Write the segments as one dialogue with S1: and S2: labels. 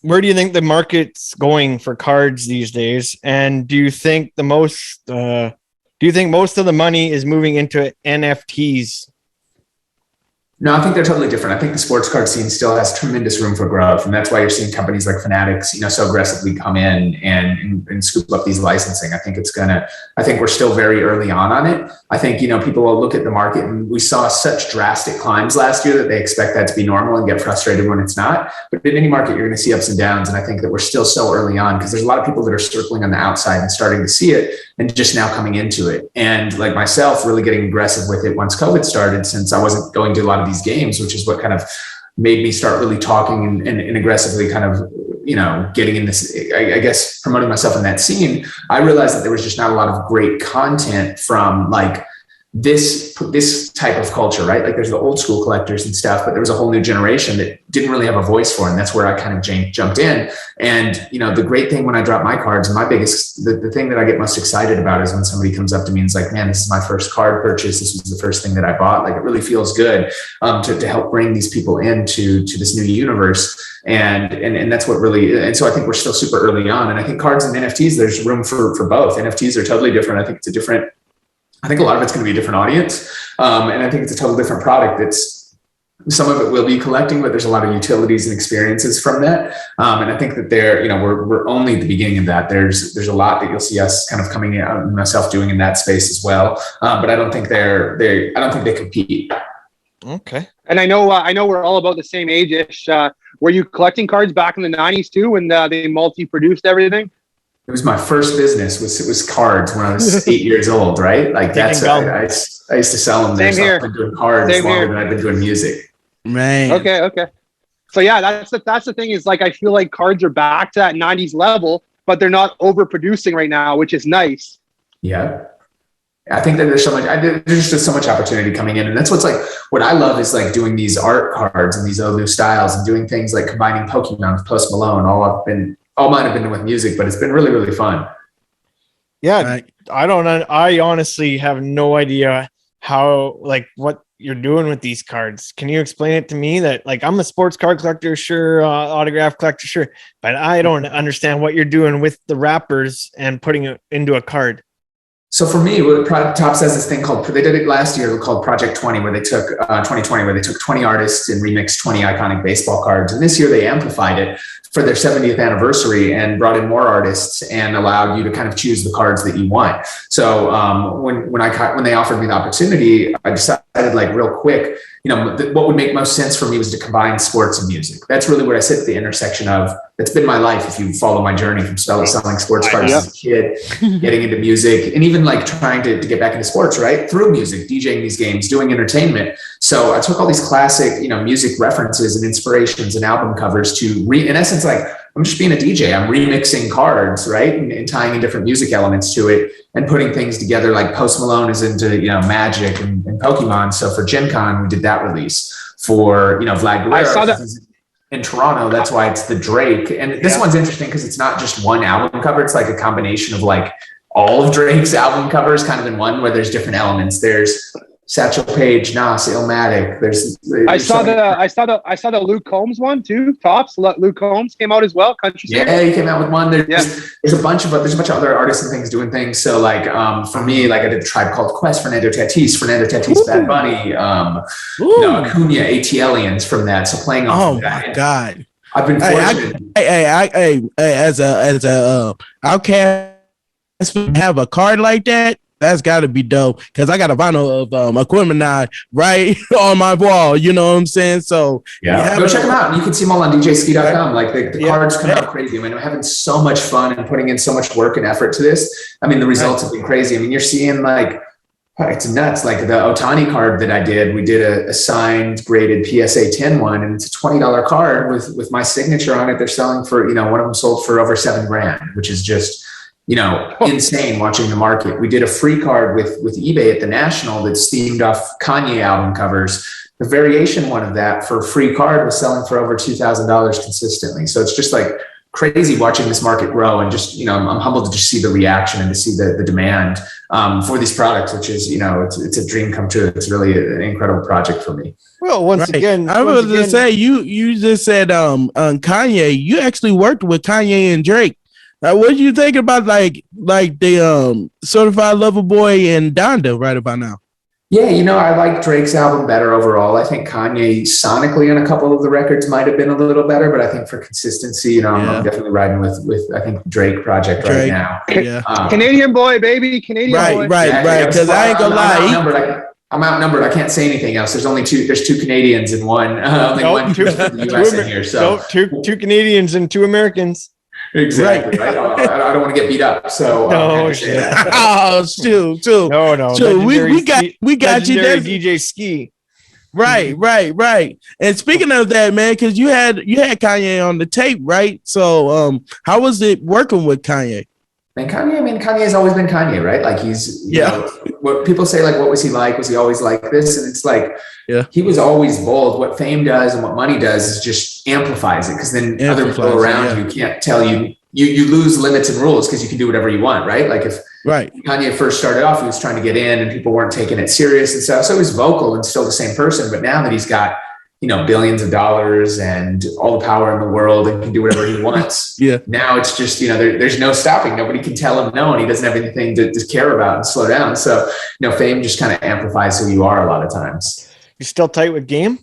S1: where do you think the market's going for cards these days? And do you think most of the money is moving into NFTs?
S2: No, I think they're totally different. I think the sports card scene still has tremendous room for growth. And that's why you're seeing companies like Fanatics, so aggressively come in and scoop up these licensing. I think we're still very early on it. I think, people will look at the market, and we saw such drastic climbs last year that they expect that to be normal and get frustrated when it's not. But in any market, you're going to see ups and downs. And I think that we're still so early on, because there's a lot of people that are circling on the outside and starting to see it and just now coming into it. And like myself, really getting aggressive with it once COVID started, since I wasn't going to a lot of these games, which is what kind of made me start really talking and aggressively kind of, getting in this, I guess, promoting myself in that scene. I realized that there was just not a lot of great content from like this type of culture, right? Like there's the old school collectors and stuff, but there was a whole new generation that didn't really have a voice for it. And that's where I kind of jumped in. And, the great thing when I drop my cards, and the thing that I get most excited about is when somebody comes up to me and is like, man, this is my first card purchase. This was the first thing that I bought. Like, it really feels good to help bring these people into this new universe. And that's what really, and so I think we're still super early on. And I think cards and NFTs, there's room for both. NFTs are totally different. I think a lot of it's going to be a different audience. And I think it's a totally different product. Some of it will be collecting, but there's a lot of utilities and experiences from that. And I think that we're only at the beginning of that. There's a lot that you'll see us kind of coming out and myself doing in that space as well. But I don't think I don't think they compete.
S1: Okay.
S3: And I know we're all about the same age-ish. Were you collecting cards back in the 90s too, when they multi-produced everything?
S2: It was my first business. It was cards when I was 8 years old, right? Like I used to sell them there. So I've been doing cards longer than I've been doing music.
S4: Man.
S3: Okay. So yeah, that's the thing, is like I feel like cards are back to that 90s level, but they're not overproducing right now, which is nice.
S2: Yeah. I think that there's just so much opportunity coming in. And that's what I love is like doing these art cards and these old new styles and doing things like combining Pokemon with Post Malone. All mine have been with music, but it's been really, really fun.
S1: Yeah. I honestly have no idea what you're doing with these cards. Can you explain it to me? That like, I'm a sports card collector, sure. Autograph collector, sure. But I don't understand what you're doing with the wrappers and putting it into a card.
S2: So for me, Topps has this thing they did it last year called Project 20, where they took 2020, where they took 20 artists and remixed 20 iconic baseball cards. And this year they amplified it for their 70th anniversary and brought in more artists and allowed you to kind of choose the cards that you want. So when they offered me the opportunity, I decided like real quick, what would make most sense for me was to combine sports and music. That's really what I sit at the intersection of. That's been my life. If you follow my journey from selling sports cards as a kid, getting into music, and even like trying to get back into sports, right? Through music, DJing these games, doing entertainment. So I took all these classic, music references and inspirations and album covers to in essence, like I'm just being a DJ. I'm remixing cards, right? And tying in different music elements to it and putting things together. Like Post Malone is into, Magic and Pokemon. So for Gen Con, we did that release. For, Vlad Guerrero.
S3: I saw that.
S2: In Toronto, that's why it's the Drake. And this one's interesting because it's not just one album cover. It's like a combination of like all of Drake's album covers kind of in one, where there's different elements. There's Satchel Paige, Nas, Illmatic.
S3: I saw the Luke Combs one too. Topps. Luke Combs came out as well. Country singer.
S2: Yeah, he came out with one. There's a bunch of other artists and things doing things. So like for me, like I did a Tribe Called Quest, Fernando Tatis, Bad Bunny, Acuna, ATLians from that. So playing off of that.
S4: Oh my God.
S2: I've been fortunate.
S4: As a outcast, have a card like that. That's got to be dope, because I got a vinyl of Aquemini right on my wall. You know what I'm saying? So
S2: go check them out. You can see them all on DJSkee.com. Like the cards come out crazy. I mean, I'm having so much fun and putting in so much work and effort to this. I mean, the results have been crazy. I mean, you're seeing like, it's nuts. Like the Ohtani card that I did, we did a signed graded PSA 10 one, and it's a $20 card with my signature on it. They're selling for, one of them sold for over $7,000, which is just, insane watching the market. We did a free card with eBay at the National that's themed off Kanye album covers. The variation one of that for a free card was selling for over $2,000 consistently. So it's just like crazy watching this market grow, and just, I'm humbled to just see the reaction and to see the demand for these products, which is, it's a dream come true. It's really an incredible project for me.
S1: Well, once again,
S4: I was going to say, you just said Kanye. You actually worked with Kanye and Drake. What do you think about like the Certified Lover Boy and Donda right about now?
S2: Yeah, I like Drake's album better overall. I think Kanye sonically on a couple of the records might have been a little better, but I think for consistency, I'm definitely riding with I think Drake project right now.
S3: Yeah. Canadian boy, baby, Canadian boy.
S4: Right. Because I ain't gonna lie.
S2: I'm outnumbered. I can't say anything else. There's two Canadians and one one from the US in here. So
S1: two Canadians and two Americans.
S2: Exactly. Right. I don't want to get beat up. So
S4: no, shoot.
S1: No.
S4: So we got you there,
S1: DJ Skee.
S4: Right. And speaking of that, man, because you had Kanye on the tape, right? So how was it working with Kanye?
S2: And Kanye has always been Kanye, right? Like he's, what people say, like, what was he like? Was he always like this? And it's like, he was always bold. What fame does and what money does is just amplifies it. Cause then other people around you can't tell you lose limits and rules because you can do whatever you want, right? Like if Kanye first started off, he was trying to get in and people weren't taking it serious and stuff. So he was vocal and still the same person. But now that he's got, billions of dollars and all the power in the world and can do whatever he wants. Now it's just, there's no stopping. Nobody can tell him no, and he doesn't have anything to care about and slow down. So, fame just kind of amplifies who you are a lot of times.
S1: You still tight with Game?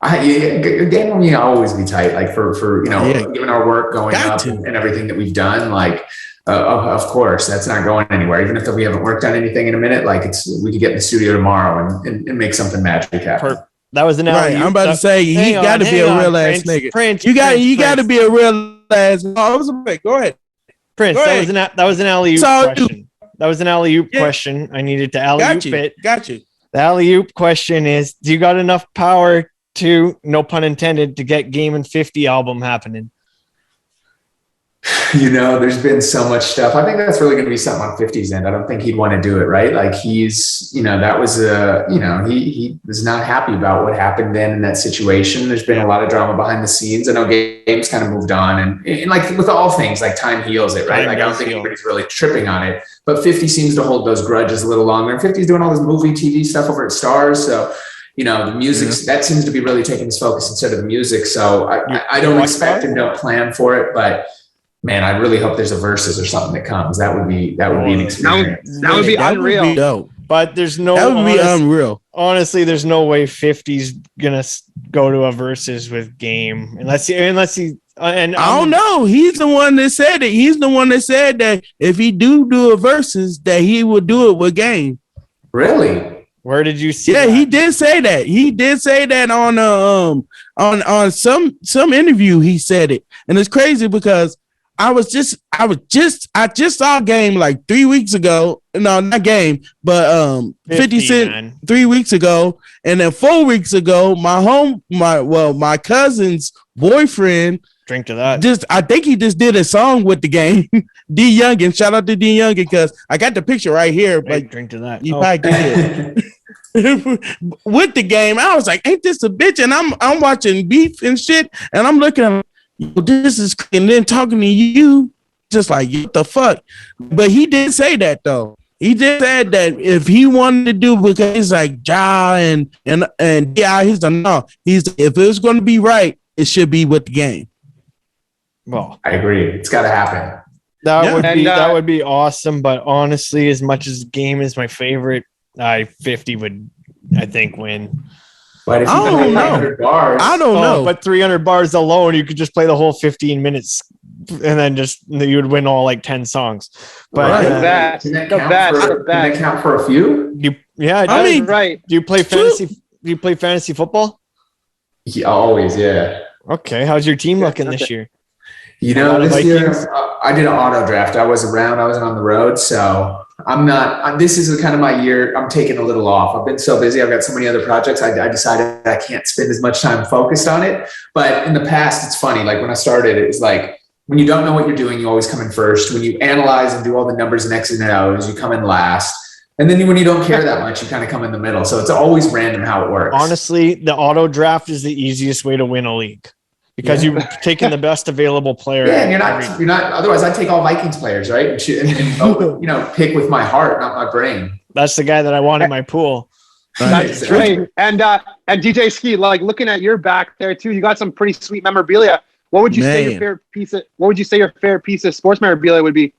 S2: Game will always be tight. Like for given our work going up and everything that we've done, like, of course, that's not going anywhere. Even if we haven't worked on anything in a minute, like we could get in the studio tomorrow and make something magic happen.
S1: That was an alley.
S4: I'm about to say he got to be a real ass nigga.
S1: Prince,
S4: you got to be a real ass. Oh, go ahead,
S1: Prince. That was an alley oop question. That was an alley oop question. I needed to alley oop it.
S4: Got you.
S1: The alley oop question is: do you got enough power to, no pun intended, to get Game and 50 album happening?
S2: There's been so much stuff. I think that's really going to be something on 50's end. I don't think he'd want to do it, right? Like he's, that was he was not happy about what happened then in that situation. There's been a lot of drama behind the scenes. I know Game's kind of moved on and like with all things, like time heals it, right? Like I don't think anybody's really tripping on it, but 50 seems to hold those grudges a little longer. And 50's doing all this movie, TV stuff over at Stars. So, the music, that seems to be really taking his focus instead of the music. So I don't expect and don't plan for it, but man, I really hope there's a Versus or something that comes. That would be an experience.
S3: That would be unreal.
S4: Would be dope.
S1: But there's no.
S4: That would be unreal.
S1: Honestly, there's no way 50's gonna go to a Versus with Game unless he. And
S4: I don't know. He's the one that said it. He's the one that said that if he do a Versus, that he would do it with Game.
S2: Really?
S1: Where did you see?
S4: Yeah,
S1: that?
S4: he did say that. He did say that on some interview. He said it, and it's crazy because I just saw Game like 3 weeks ago. No, not Game, but 50 Cent man. 3 weeks ago, and then 4 weeks ago, my cousin's boyfriend.
S1: Drink to that.
S4: I think he just did a song with the Game. D Youngin, shout out to D Youngin because I got the picture right here. But
S1: drink to that.
S4: You probably did. With the Game, I was like, "Ain't this a bitch?" And I'm watching Beef and shit, and I'm looking. This is, and then talking to you, just like, what the fuck? But he did say that though. He did say that if he wanted to do, because he's like Ja and yeah, he's like, no. He's, if it's going to be right, it should be with the Game.
S1: Well,
S2: I agree. It's got to happen.
S1: That would be awesome. But honestly, as much as Game is my favorite, 50 would, I think, win.
S2: But if you play 300 bars,
S4: I don't know.
S1: But 300 bars alone, you could just play the whole 15 minutes, and then you would win all like 10 songs. But
S2: can that count for a few?
S1: I mean, right. Do you play fantasy? Do you play fantasy football?
S2: Yeah, always, yeah.
S1: Okay, how's your team looking this year?
S2: This year I did an auto draft. I wasn't on the road, so I'm not. This is kind of my year. I'm taking a little off. I've been so busy. I've got so many other projects. I decided I can't spend as much time focused on it. But in the past, it's funny. Like when I started, it was like when you don't know what you're doing, you always come in first. When you analyze and do all the numbers and X's and O's, you come in last. And then when you don't care that much, you kind of come in the middle. So it's always random how it works.
S1: Honestly, the auto draft is the easiest way to win a league. because you've taken the best available player.
S2: Yeah, and you're not. Otherwise, I'd take all Vikings players, right? And go, pick with my heart, not my brain.
S1: That's the guy that I want in my pool.
S3: That's great. And DJ Skee, like looking at your back there too, you got some pretty sweet memorabilia. What would you say your favorite piece of? What would you say your favorite piece of sports memorabilia would be?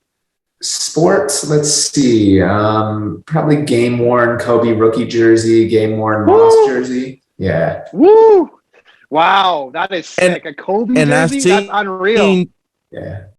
S2: Sports, let's see. Probably game worn Kobe rookie jersey, game worn Moss jersey. Yeah.
S3: Woo! Wow, that is sick. A Kobe jersey? That's unreal.
S2: Yeah.